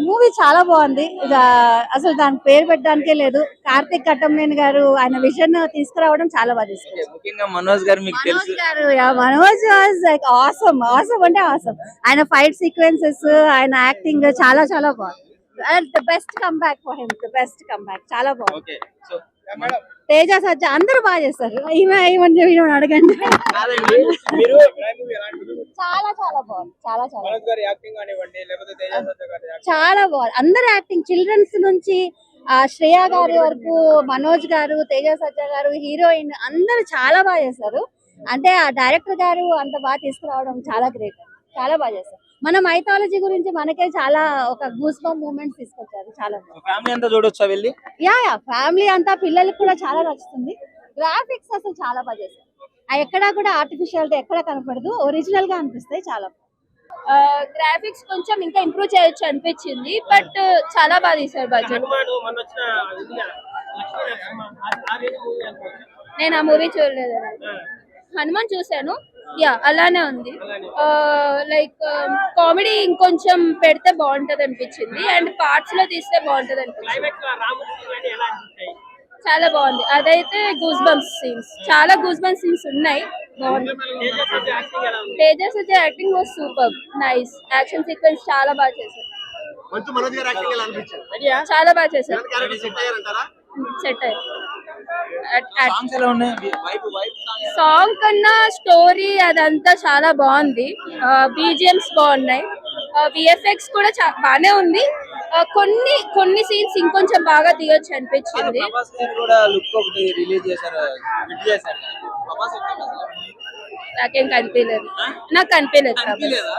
Movie చాలా బాగుంది. అసలు దాని పేరు పెట్టడానికే లేదు. కార్తిక్ కట్టంనేని గారు ఆయన విజన్ తీసుకురావడం చాలా బాగా తీసుకొచ్చారు. ముఖ్యంగా మనోజ్ గారు మీకు మనోజ్ తెలుసు. గారు మనోజ్ వాజ్ లైక్ ఆసమ్ అంటే ఆసమ్. ఆయన ఫైట్ సీక్వెన్సెస్, ఆయన యాక్టింగ్ చాలా చాలా బాగుంది. The best comeback for him, the best comeback. చాలా బాగుంది. ఓకే సో తేజ సజ్జ అందరూ బాగా చేస్తారు. ఈమె అడగండి. కాదండి మీరు చాలా చాలా బాగుంది. చాలా చాలా మనోజ్ గారి యాక్టింగ్ కానివ్వండి లేకపోతే తేజ సజ్జ గారి యాక్టింగ్ చాలా బాగుంది. అందరు యాక్టింగ్ చిల్డ్రన్స్ నుంచి శ్రేయ గారి వరకు, మనోజ్ గారు, తేజ సజ్జ గారు, హీరోయిన్ అందరూ చాలా బాగా చేశారు. అంటే ఆ డైరెక్టర్ గారు అంత బాగా తీసుకురావడం చాలా గ్రేట్. చాలా బాగా చేశారు. మన మైథాలజీ గురించి మనకే చాలా ఒక గూస్ బంప్ మూమెంట్స్ తీసుకొచ్చారు. చాలా బాగుంది. ఫ్యామిలీ అంతా చూడొచ్చా వెళ్ళి? యా ఫ్యామిలీ అంతా, పిల్లలకి కూడా చాలా నచ్చుతుంది. గ్రాఫిక్స్ అసలు చాలా బాగా చేశారు. ఎక్కడా కూడా ఆర్టిఫిషియాలిటీ ఎక్కడ కనపడదు, ఒరిజినల్ గా అనిపిస్తాయి. చాలా గ్రాఫిక్స్ కొంచెం ఇంకా ఇంప్రూవ్ చేయొచ్చు అనిపించింది, బట్ చాలా బాగా తీసారు బడ్జెట్. నేను ఆ మూవీ చూడలేదు. హనుమాన్ చూసాను. యా అలానే ఉంది. లైక్ కామెడీ ఇంకొంచెం పెడితే బాగుంటది అనిపించింది, అండ్ పార్ట్స్ లో తీస్తే బాగుంటది అనిపించింది. చాలా బాగుంది. అదైతే గూస్ బంప్స్ సీన్స్, చాలా గూస్ బంప్స్ సీన్స్ ఉన్నాయి. బాగుంది. తేజ సజ్జ acting was super, nice. Action sequence చాలా బాగా చేశారు. చాలా బాగా చేశారు. సెట్ అయ్యారు. సాంగ్స్ ఎలా ఉన్నాయి? సాంగ్ కన్నా స్టోరీ అదంతా చాలా బాగుంది. బీజిఎంస్ బాగున్నాయి. విఎఫ్ఎక్స్ కూడా బానే ఉంది. కొన్ని సీన్స్ ఇంకొంచెం బాగా తీయొచ్చు అనిపించింది. ప్రభాస్ గారు కూడా లుక్ ఒకటి రిలీజ్ చేశారు, హిట్ చేశారు. ప్రభాస్ వచ్చాడు అసలు. నాకేం కనిపించలేదు. నాకు కనిపించలేదు. కనిపించలేదా?